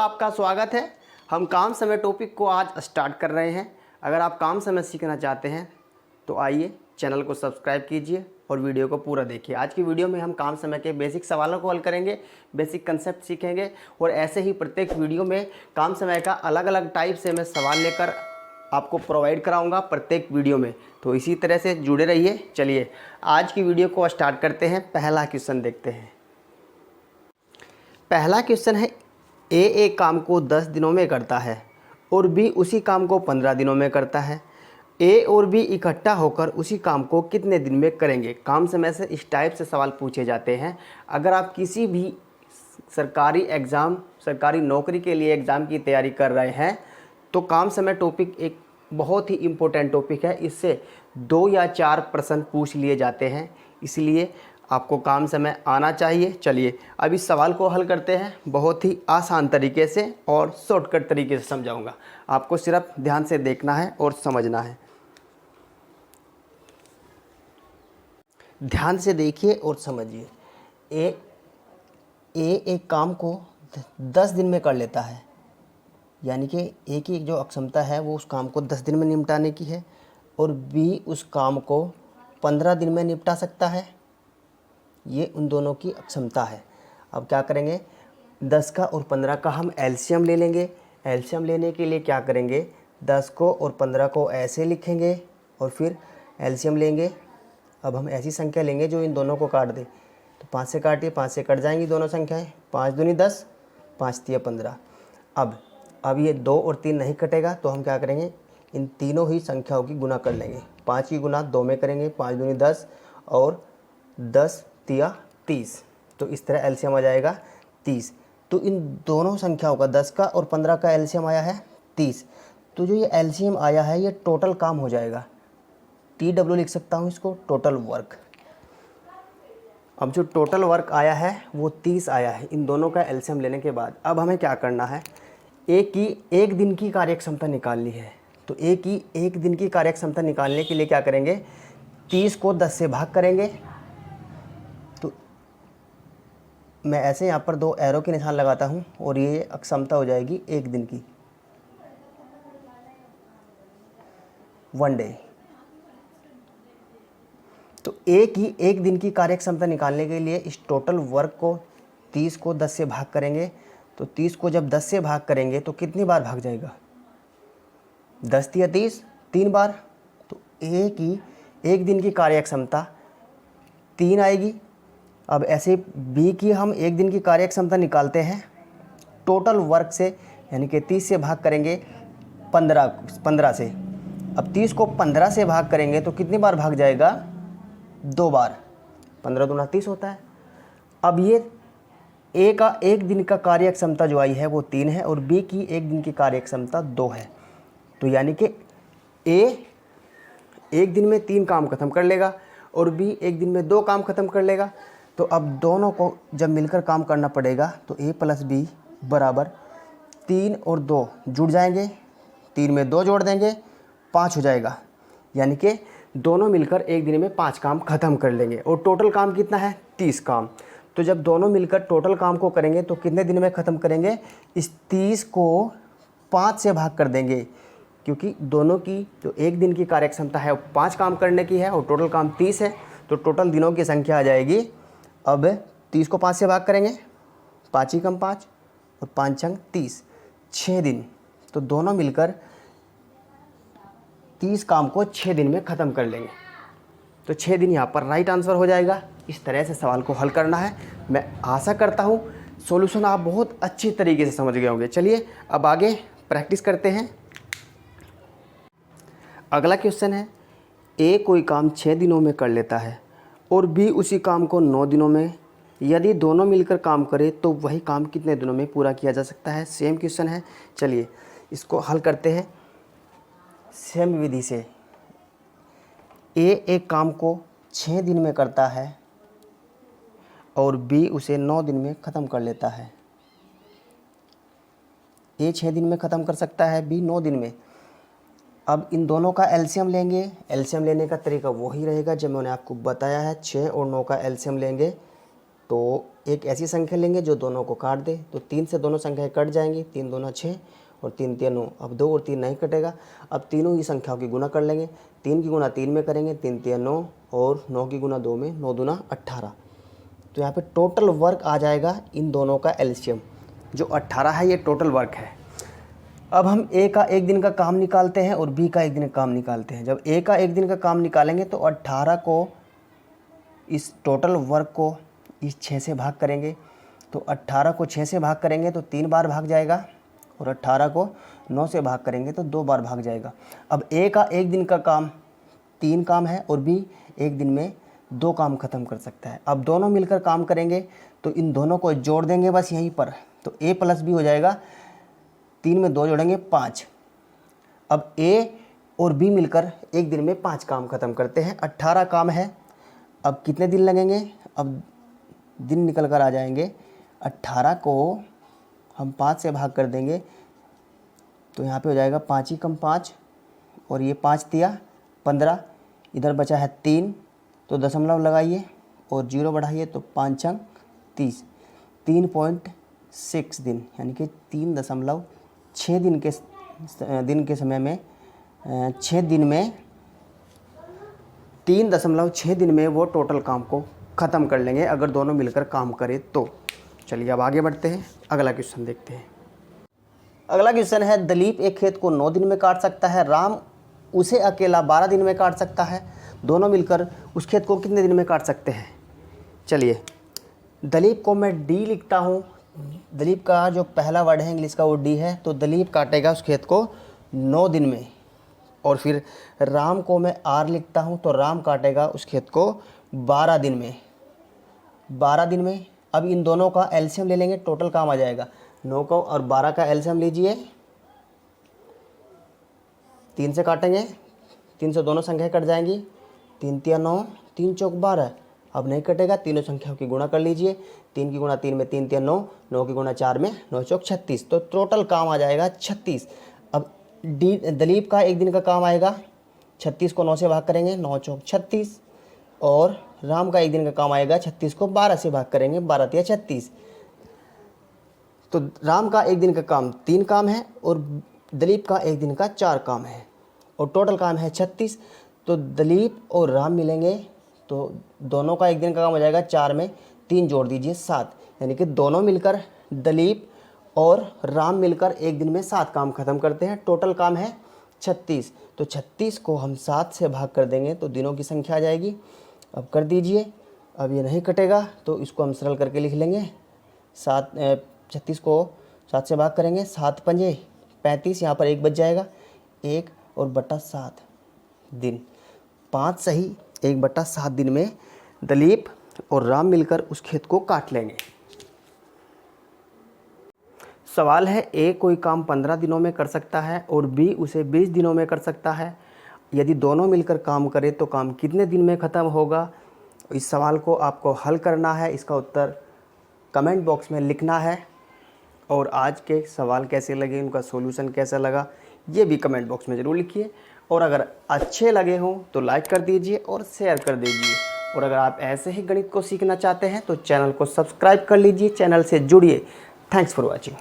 आपका स्वागत है। हम काम समय टॉपिक को आज स्टार्ट कर रहे हैं। अगर आप काम समय सीखना चाहते हैं तो आइए चैनल को सब्सक्राइब कीजिए और वीडियो को पूरा देखिए। आज की वीडियो में हम काम समय के बेसिक सवालों को हल करेंगे, बेसिक कंसेप्ट सीखेंगे और ऐसे ही प्रत्येक वीडियो में काम समय का अलग अलग टाइप से मैं सवाल लेकर आपको प्रोवाइड कराऊंगा प्रत्येक वीडियो में। तो इसी तरह से जुड़े रहिए। चलिए आज की वीडियो को स्टार्ट करते हैं। पहला क्वेश्चन देखते हैं। पहला क्वेश्चन है, ए एक काम को 10 दिनों में करता है और बी उसी काम को 15 दिनों में करता है। ए और बी इकट्ठा होकर उसी काम को कितने दिन में करेंगे? काम समय से इस टाइप से सवाल पूछे जाते हैं। अगर आप किसी भी सरकारी एग्ज़ाम, सरकारी नौकरी के लिए एग्ज़ाम की तैयारी कर रहे हैं तो काम समय टॉपिक एक बहुत ही इम्पोर्टेंट टॉपिक है। इससे 2 या 4 प्रश्न पूछ लिए जाते हैं, इसलिए आपको काम समय आना चाहिए। चलिए अब इस सवाल को हल करते हैं। बहुत ही आसान तरीके से और शॉर्टकट तरीके से समझाऊंगा। आपको सिर्फ ध्यान से देखना है और समझना है। ध्यान से देखिए और समझिए। ए एक काम को 10 दिन में कर लेता है, यानी कि ए की जो अक्षमता है वो उस काम को 10 दिन में निपटाने की है और बी उस काम को 15 दिन में निपटा सकता है। ये उन दोनों की अक्षमता है। अब क्या करेंगे, 10 का और 15 का हम एलसीएम ले लेंगे। एलसीएम लेने के लिए क्या करेंगे, 10 को और 15 को ऐसे लिखेंगे और फिर एलसीएम लेंगे। अब हम ऐसी संख्या लेंगे जो इन दोनों को काट दे। तो 5 से काटिए, 5 से कट जाएंगी दोनों संख्याएं। 5 दूनी 10, 5 तिया 15। अब ये 2 और 3 नहीं कटेगा तो हम क्या करेंगे, इन तीनों ही संख्याओं की गुना कर लेंगे। 5 की गुना 2 में करेंगे, 5 दूनी 10 और 10 तिया 30। तो इस तरह एलसीएम आ जाएगा 30। तो इन दोनों संख्याओं का 10 का और 15 का एलसीएम आया है 30। तो जो ये एलसीएम आया है ये टोटल काम हो जाएगा। TW लिख सकता हूँ इसको, टोटल वर्क। अब जो टोटल वर्क आया है वो 30 आया है इन दोनों का एलसीएम लेने के बाद। अब हमें क्या करना है, एक दिन की कार्यक्षमता निकालनी है। तो एक दिन की कार्यक्षमता निकालने के लिए क्या करेंगे, 30 को 10 से भाग करेंगे। तो मैं ऐसे यहाँ पर 2 एरो के निशान लगाता हूँ और ये अक्षमता हो जाएगी एक दिन की, 1 डे। तो एक दिन की कार्यक्षमता निकालने के लिए इस टोटल वर्क को 30 को 10 से भाग करेंगे। तो 30 को जब 10 से भाग करेंगे तो कितनी बार भाग जाएगा, 10 या 30, 3 बार। तो एक दिन की कार्यक्षमता 3 आएगी। अब ऐसे बी की हम एक दिन की कार्यक्षमता निकालते हैं टोटल वर्क से, यानी कि 30 से भाग करेंगे 15 से। अब 30 को 15 से भाग करेंगे तो कितनी बार भाग जाएगा, 2 बार। 15 दूना 30 होता है। अब ये ए का एक दिन का कार्यक्षमता जो आई है वो 3 है और बी की एक दिन की कार्यक्षमता 2 है। तो यानी कि ए एक दिन में 3 काम खत्म कर लेगा और बी एक दिन में 2 काम खत्म कर लेगा। तो अब दोनों को जब मिलकर काम करना पड़ेगा तो ए प्लस बी बराबर 3 और 2 जुड़ जाएंगे। 3 में 2 जोड़ देंगे, 5 हो जाएगा। यानी कि दोनों मिलकर एक दिन में 5 काम ख़त्म कर लेंगे और टोटल काम कितना है, 30 काम। तो जब दोनों मिलकर टोटल काम को करेंगे तो कितने दिन में ख़त्म करेंगे, इस 30 को 5 से भाग कर देंगे, क्योंकि दोनों की जो एक दिन की कार्यक्षमता है वो 5 काम करने की है और टोटल काम 30 है। तो टोटल दिनों की संख्या आ जाएगी। अब 30 को 5 से भाग करेंगे, 5 ही कम 5 और 5 छंग 30, 6 दिन। तो दोनों मिलकर 30 काम को 6 दिन में ख़त्म कर लेंगे। तो 6 दिन यहाँ पर राइट आंसर हो जाएगा। इस तरह से सवाल को हल करना है। मैं आशा करता हूँ सॉल्यूशन आप बहुत अच्छी तरीके से समझ गए होंगे। चलिए अब आगे प्रैक्टिस करते हैं। अगला क्वेश्चन है, ए कोई काम 6 दिनों में कर लेता है और बी उसी काम को 9 दिनों में। यदि दोनों मिलकर काम करें तो वही काम कितने दिनों में पूरा किया जा सकता है? सेम क्वेश्चन है। चलिए इसको हल करते हैं सेम विधि से। ए एक काम को 6 दिन में करता है और बी उसे 9 दिन में ख़त्म कर लेता है। ए 6 दिन में ख़त्म कर सकता है, बी 9 दिन में। अब इन दोनों का एलसीएम लेंगे। एलसीएम लेने का तरीका वही रहेगा जब मैंने आपको बताया है। 6 और 9 का एलसीएम लेंगे तो एक ऐसी संख्या लेंगे जो दोनों को काट दे। तो 3 से दोनों संख्याएं कट जाएंगी, 3 दूना 6 और 3 तिया 9। अब 2 और 3 नहीं कटेगा। अब तीनों ही संख्याओं की गुना कर लेंगे। 3 की गुना 3 में करेंगे, 3 तिया 9 और 9 की गुना 2 में, 9 दूना 18। तो यहाँ पे टोटल वर्क आ जाएगा इन दोनों का एलसीएम जो 18 है, ये टोटल वर्क है। अब हम ए का एक दिन का काम निकालते हैं और बी का एक दिन का काम निकालते हैं। जब ए का एक दिन का काम निकालेंगे तो 18 को, इस टोटल वर्क को इस 6 से भाग करेंगे। तो 18 को 6 से भाग करेंगे तो 3 बार भाग जाएगा और 18 को 9 से भाग करेंगे तो 2 बार भाग जाएगा। अब ए का एक दिन का काम 3 काम है और बी एक दिन में 2 काम ख़त्म कर सकता है। अब दोनों मिलकर काम करेंगे तो इन दोनों को जोड़ देंगे बस यहीं पर। तो ए प्लस बी हो जाएगा, 3 में 2 जोड़ेंगे 5। अब ए और बी मिलकर एक दिन में 5 काम ख़त्म करते हैं। 18 काम है। अब कितने दिन लगेंगे? अब दिन निकल कर आ जाएंगे। 18 को हम 5 से भाग कर देंगे तो यहाँ पे हो जाएगा 5 ही कम 5 और ये 5 तिया 15। इधर बचा है 3, तो दशमलव लगाइए और 0 बढ़ाइए तो 5 छंग 30, 3.6 दिन, यानी कि 3.6 दिन के समय में 6 दिन में 3.6 दिन में वो टोटल काम को ख़त्म कर लेंगे अगर दोनों मिलकर काम करें तो। चलिए अब आगे बढ़ते हैं, अगला क्वेश्चन देखते हैं। अगला क्वेश्चन है, दलीप एक खेत को 9 दिन में काट सकता है, राम उसे अकेला 12 दिन में काट सकता है। दोनों मिलकर उस खेत को कितने दिन में काट सकते हैं? चलिए, दलीप को मैं डी लिखता हूँ। दलीप का जो पहला वर्ड है इंग्लिश का वो डी है। तो दलीप काटेगा उस खेत को 9 दिन में। और फिर राम को मैं आर लिखता हूँ, तो राम काटेगा उस खेत को 12 दिन में। 12 दिन में। अब इन दोनों का एलसीएम ले लेंगे, टोटल काम आ जाएगा। 9 का और 12 का एलसीएम लीजिए, 3 से काटेंगे, 3 से दोनों संख्याएं कट जाएंगी। 3 तिया 9, 3 चौक 12। अब नहीं कटेगा, तीनों संख्याओं की गुणा कर लीजिए। 3 की गुणा 3 में 3 तिया 9, 9 की गुणा 4 में 9 चौक 36। तो टोटल काम आ जाएगा 36। अब दलीप का एक दिन का काम आएगा, 36 को 9 से भाग करेंगे, 9 चौक 36। और राम का एक दिन का काम आएगा, 36 को 12 से भाग करेंगे, 12 तिया 36। तो राम का एक दिन का काम 3 काम है और दलीप का एक दिन का 4 काम है और टोटल काम है 36। तो दलीप और राम मिलेंगे तो दोनों का एक दिन का काम हो जाएगा, 4 में 3 जोड़ दीजिए 7, यानी कि दोनों मिलकर दलीप और राम मिलकर एक दिन में 7 काम ख़त्म करते हैं। टोटल काम है 36। तो 36 को हम 7 से भाग कर देंगे तो दिनों की संख्या आ जाएगी। अब कर दीजिए। अब ये नहीं कटेगा तो इसको हम सरल करके लिख लेंगे। 36 को 7 से भाग करेंगे, 7 पंजे 35, यहाँ पर 1 बच जाएगा, 1 और बटा 7 दिन, 5 सही 1 बटा 7 दिन में दलीप और राम मिलकर उस खेत को काट लेंगे। सवाल है, ए कोई काम 15 दिनों में कर सकता है और बी उसे 20 दिनों में कर सकता है। यदि दोनों मिलकर काम करें तो काम कितने दिन में ख़त्म होगा? इस सवाल को आपको हल करना है, इसका उत्तर कमेंट बॉक्स में लिखना है। और आज के सवाल कैसे लगे, उनका सॉल्यूशन कैसा लगा, ये भी कमेंट बॉक्स में ज़रूर लिखिए। और अगर अच्छे लगे हों तो लाइक कर दीजिए और शेयर कर दीजिए। और अगर आप ऐसे ही गणित को सीखना चाहते हैं तो चैनल को सब्सक्राइब कर लीजिए, चैनल से जुड़िए। Thanks for watching.